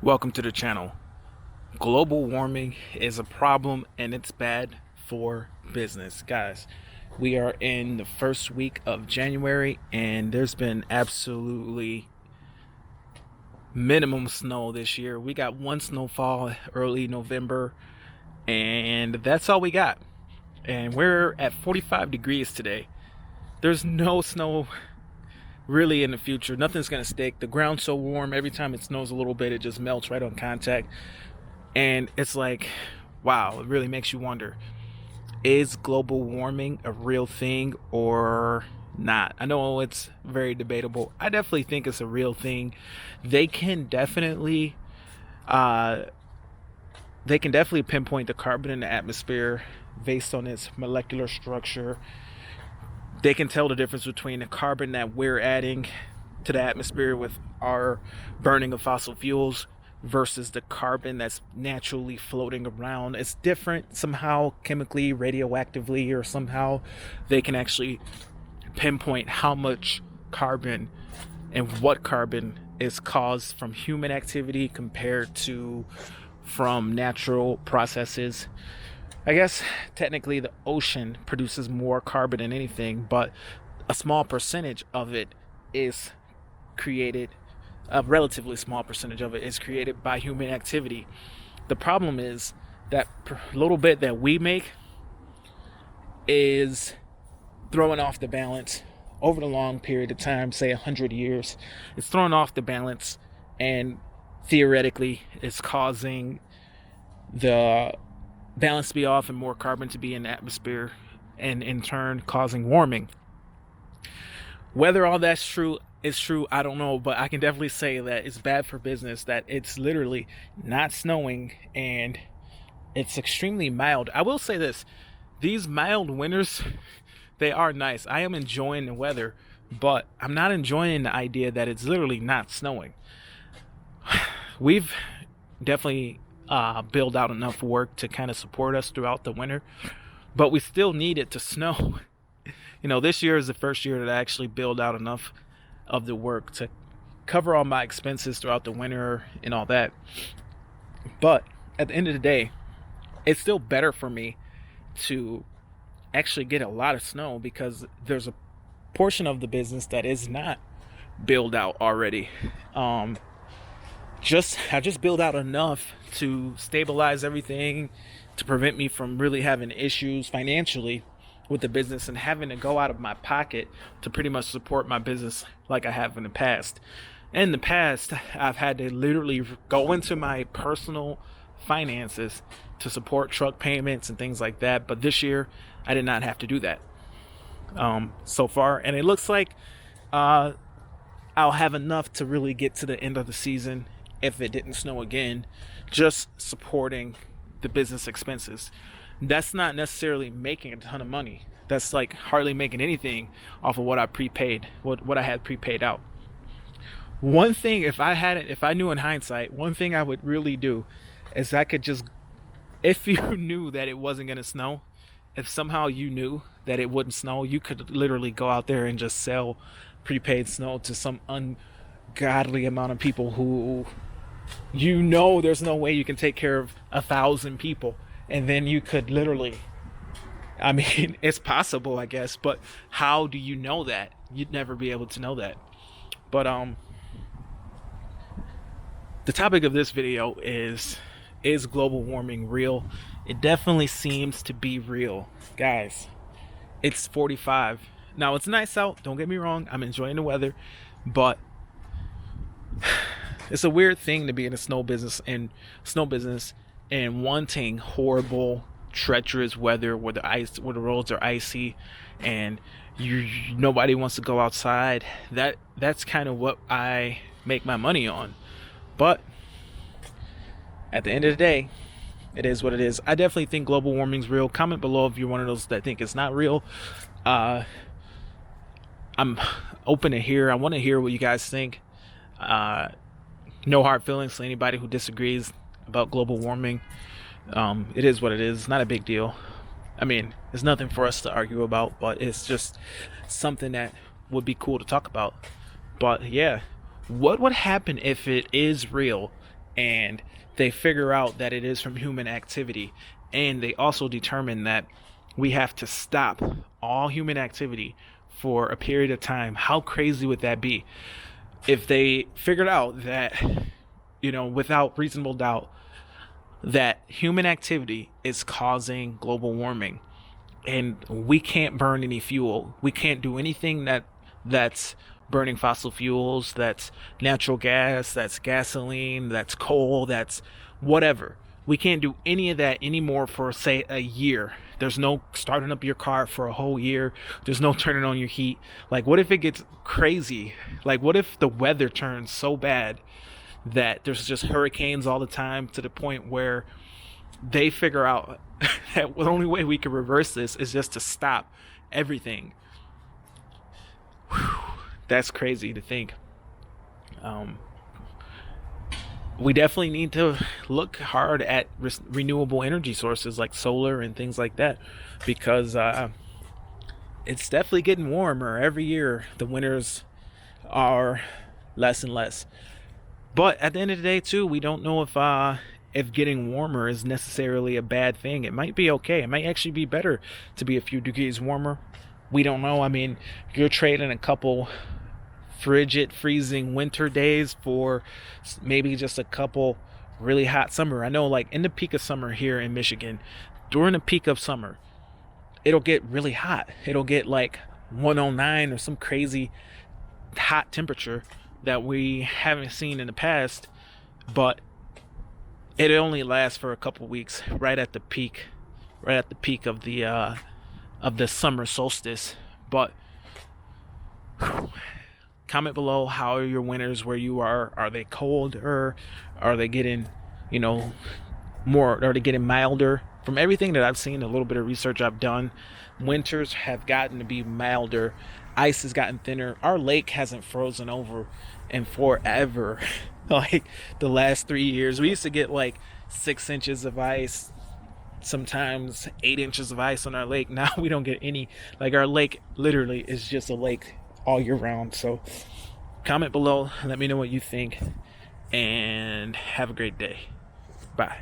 Welcome to the channel. Global warming is a problem and it's bad for business. Guys, we are in the first week of January and there's been absolutely minimum snow this year. We got one snowfall early November and that's all we got. And we're at 45 degrees today. There's no snow really in the future. Nothing's gonna stick. The ground's so warm, every time it snows a little bit it just melts right on contact, and it's like, wow, it really makes you wonder, is global warming a real thing or not? I know it's very debatable. I definitely think it's a real thing. They can definitely uh they can definitely pinpoint the carbon in the atmosphere based on its molecular structure. They can tell the difference between the carbon that we're adding to the atmosphere with our burning of fossil fuels versus the carbon that's naturally floating around. It's different somehow, chemically, radioactively, or somehow they can actually pinpoint how much carbon and what carbon is caused from human activity compared to from natural processes. I guess technically the ocean produces more carbon than anything, but a small percentage of it is created, a relatively small percentage of it is created by human activity. The problem is that little bit that we make is throwing off the balance over the long period of time, say 100 years. It's throwing off the balance and theoretically it's causing the balance to be off and more carbon to be in the atmosphere, and in turn causing warming. Whether all that's true is true, I don't know, but I can definitely say that it's bad for business that it's literally not snowing and it's extremely mild. I will say this, these mild winters, they are nice. I am enjoying the weather, but I'm not enjoying the idea that it's literally not snowing. We've definitely build out enough work to kind of support us throughout the winter, but we still need it to snow. This year is the first year that I actually build out enough of the work to cover all my expenses throughout the winter and all that. But at the end of the day, it's still better for me to actually get a lot of snow because there's a portion of the business that is not built out already. I just build out enough to stabilize everything, to prevent me from really having issues financially with the business and having to go out of my pocket to pretty much support my business like I have in the past. In the past, I've had to literally go into my personal finances to support truck payments and things like that. But this year, I did not have to do that so far. And it looks like I'll have enough to really get to the end of the season if it didn't snow again, just supporting the business expenses. That's not necessarily making a ton of money. That's like hardly making anything off of what I prepaid, what I had prepaid out. One thing, if I knew in hindsight, one thing I would really do is I could just, if you knew that it wasn't gonna snow, if somehow you knew that it wouldn't snow, you could literally go out there and just sell prepaid snow to some ungodly amount of people who there's no way you can take care of 1,000 people, and then you could literally, I mean, it's possible, I guess, but how do you know that? You'd never be able to know that. But the topic of this video is global warming real? It definitely seems to be real, guys. It's 45 now. It's nice out, don't get me wrong, I'm enjoying the weather, but it's a weird thing to be in a snow business and wanting horrible, treacherous weather where the roads are icy and nobody wants to go outside. That's kind of what I make my money on. But at the end of the day, it is what it is. I definitely think global warming's real. Comment below if you're one of those that think it's not real. I'm open to hear. I want to hear what you guys think. No hard feelings to anybody who disagrees about global warming. It is what it is. It's not a big deal. I mean, it's nothing for us to argue about, but it's just something that would be cool to talk about. But yeah, what would happen if it is real and they figure out that it is from human activity. And they also determine that we have to stop all human activity for a period of time. How crazy would that be if they figured out that, without reasonable doubt, that human activity is causing global warming, and we can't burn any fuel. We can't do anything that's burning fossil fuels, that's natural gas, that's gasoline, that's coal, that's whatever. We can't do any of that anymore for, say, a year. There's no starting up your car for a whole year. There's no turning on your heat. Like, what if it gets crazy? Like, what if the weather turns so bad that there's just hurricanes all the time, to the point where they figure out that the only way we can reverse this is just to stop everything? Whew, that's crazy to think. We definitely need to look hard at renewable energy sources like solar and things like that, because it's definitely getting warmer every year. The winters are less and less. But at the end of the day, too, we don't know if getting warmer is necessarily a bad thing. It might be okay. It might actually be better to be a few degrees warmer. We don't know. I mean, you're trading a couple frigid, freezing winter days for maybe just a couple really hot summer. I know, like, in the peak of summer here in Michigan, during the peak of summer, it'll get really hot. It'll get like 109 or some crazy hot temperature that we haven't seen in the past, but it only lasts for a couple weeks, right at the peak of the summer solstice. But comment below, how are your winters where you are? Are they cold, or are they getting, more? Are they getting milder? From everything that I've seen, a little bit of research I've done, winters have gotten to be milder. Ice has gotten thinner. Our lake hasn't frozen over in forever. Like, the last 3 years, we used to get like 6 inches of ice, sometimes 8 inches of ice on our lake. Now we don't get any. Like, our lake literally is just a lake all year round. So comment below, let me know what you think, and have a great day. Bye.